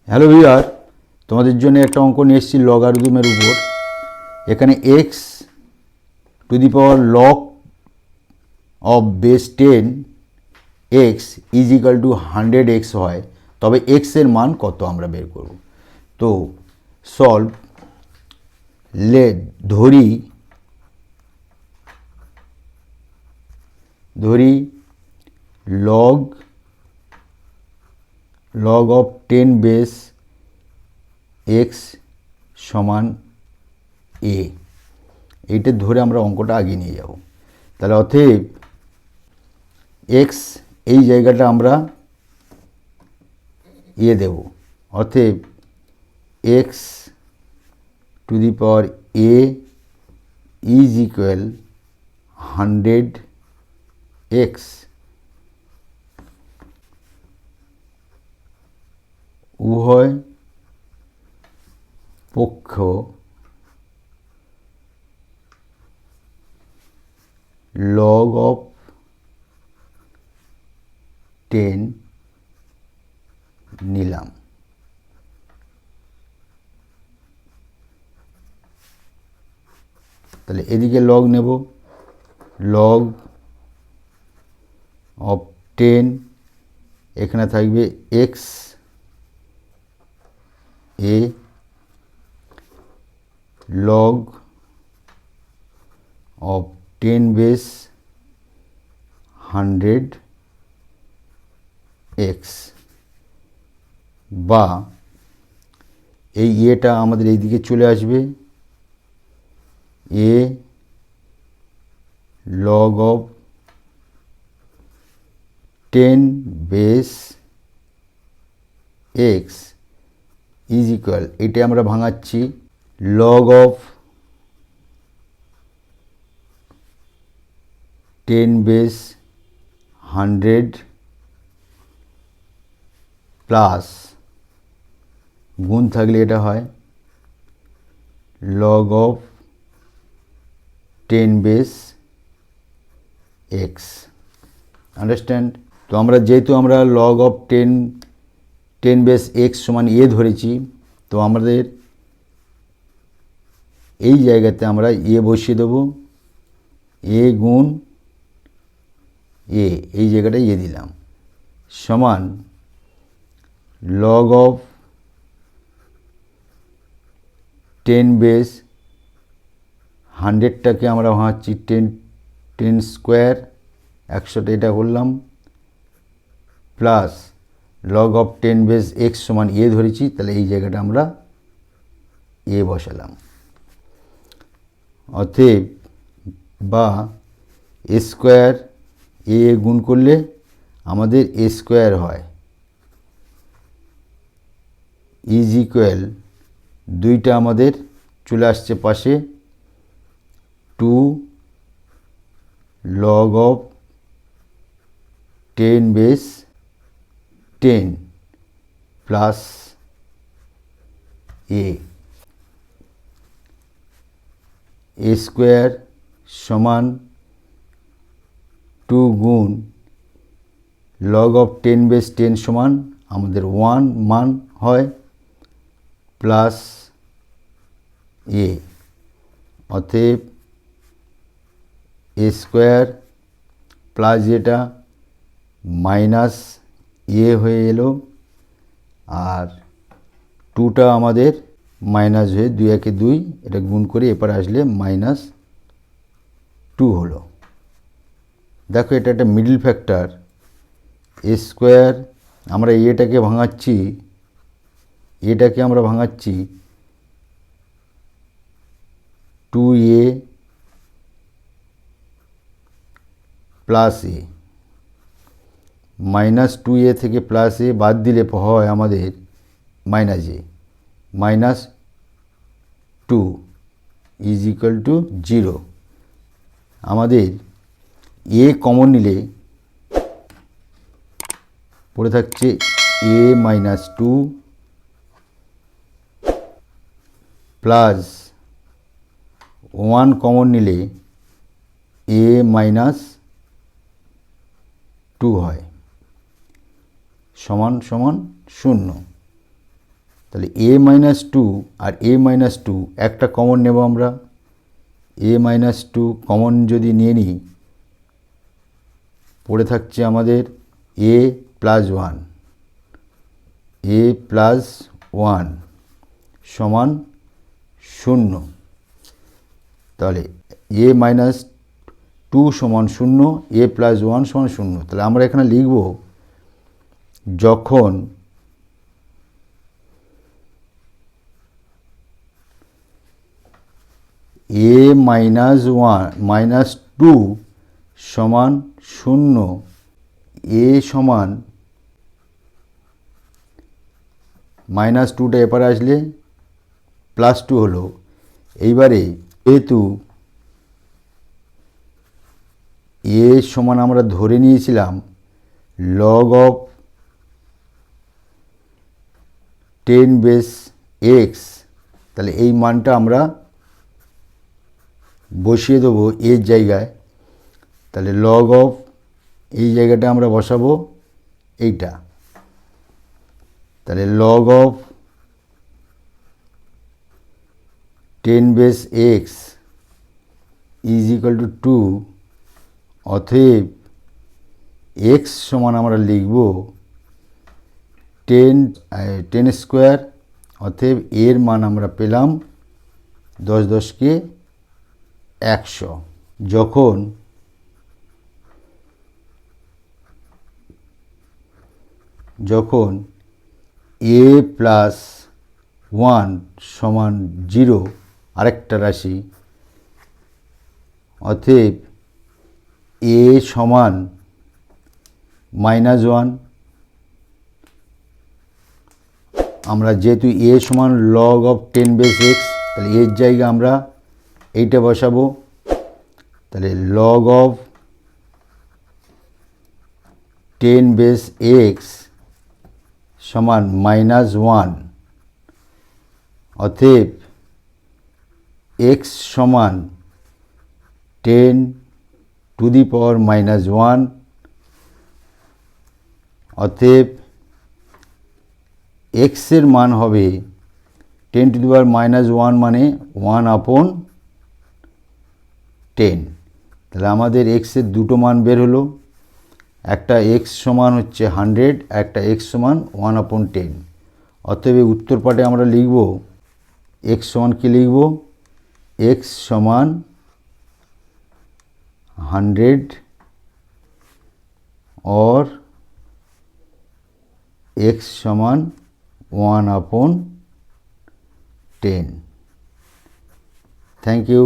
Hello viewer, তোমাদের জন্য একটা অঙ্ক নিয়ে এসেছি লগারিদমের উপর। এখানে x to the power log of base 10 x is equal to 100x হয়, তবে এক্সের মান কত আমরা বের করব। তো সলভ। ধরি লগ অফ 10 বেস এক্স সমান এ। এইটা ধরে আমরা অঙ্কটা আগিয়ে নিয়ে যাব। তাহলে অতএব এক্স এই জায়গাটা আমরা দেব, অতএব x to the power A is equal 100x। উভয় পক্ষ লগ অফ 10 নিলাম। তাহলে এদিকে লগ নেব, লগ অফ 10, এখানে থাকবে এক্স এ লগ অফ 10 বেস 100x, বা এই এটা আমাদের এইদিকে চলে আসবে, এ log of 10 base x is equal, এটা আমরা ভাঙাচ্ছি, লগ অফ 10 বেস 100 প্লাস গুণ থাকলে এটা হয় log of 10 base x. Understand? তো যেহেতু আমরা লগ অফ 10 বেস এক্স সমান এ ধরেছি, তো আমাদের এই জায়গাতে আমরা বসিয়ে দেবো, এ গুণ এই জায়গাটায় দিলাম, সমান লগ অফ 10 বেস 100টাকে আমরা ভাঙাচ্ছি 10 স্কোয়ার, 100টা এটা করলাম, plus log of 10 base x সমান ধরেছি, তাহলে এই জায়গাটা আমরা বসালাম। অতএব বা এ স্কোয়ার গুণ করলে আমাদের এ স্কোয়ার হয়, ইজ ইকুয়াল, দুইটা আমাদের চলে আসছে পাশে, 2 log of 10 base 10 plus A square সমান 2 গুণ লগ অফ 10 বেস 10 সমান আমাদের 1 মান হয়, প্লাস অতএব স্কোয়ার প্লাস এটা মাইনাস হয়ে এলো, আর 2টা আমাদের মাইনাস হয়ে 2 একে 2, এটা গুণ করে এপারে আসলে -2 হলো। দেখো এটা একটা মিডল ফ্যাক্টর, স্কোয়ার আমরা এটাকে ভাঙাচ্ছি, আমরা ভাঙাচ্ছি 2a প্লাস -2a থেকে প্লাস বাদ দিলে হয় আমাদের -2 ইজ ইকুয়াল টু 0। আমাদের কমন নিলে পড়ে থাকছে -2 প্লাস 1 কমন নিলে -2 হয়, সমান 0। তাহলে a মাইনাস টু আর a মাইনাস টু একটা কমন নেব আমরা, a মাইনাস টু কমন যদি নিয়ে নিই পড়ে থাকছে আমাদের a plus one, a plus one সমান শূন্য। তাহলে a মাইনাস টু সমান শূন্য, a প্লাস ওয়ান সমান শূন্য। তাহলে আমরা এখানে লিখব যখন a minus one minus two সমান শূন্য, a সমান মাইনাস টুটা এপারে আসলে প্লাস টু হলো। এইবারে যেহেতু a সমান আমরা ধরে নিয়েছিলাম লগ অফ 10 বেস এক্স, তাহলে এই মানটা আমরা বসিয়ে দেবো এর জায়গায়। তাহলে লগ অফ এই জায়গাটা আমরা বসাবো এইটা, তাহলে log of 10 base x is equal to 2, অতএব এক্স সমান আমরা লিখব 10 স্কোয়ার, অতএব এর মান আমরা পেলাম 10 10কে 100। যখন a প্লাস ওয়ান সমান 0 আরেকটা রাশি, অতএব a সমান মাইনাস ওয়ান। আমরা যেহেতু a সমান লগ অফ 10 বেস এক্স, তাহলে এর জায়গায় আমরা এইটা বসাবো। তাহলে লগ অফ 10 বেস এক্স সমান মাইনাস ওয়ান, অতএব এক্স সমান 10 to the power minus one, অতএব এক্সের মান হবে 10 to the power minus one মানে 1/10। তাহলে আমাদের এক্সের দুটো মান বের হলো, একটা এক্স সমান হচ্ছে 100, একটা এক্স সমান 1/10। অতএব উত্তর পাটে আমরা লিখব এক্স সমান কি লিখব, এক্স সমান 100 और x সমান 1/10। Thank you.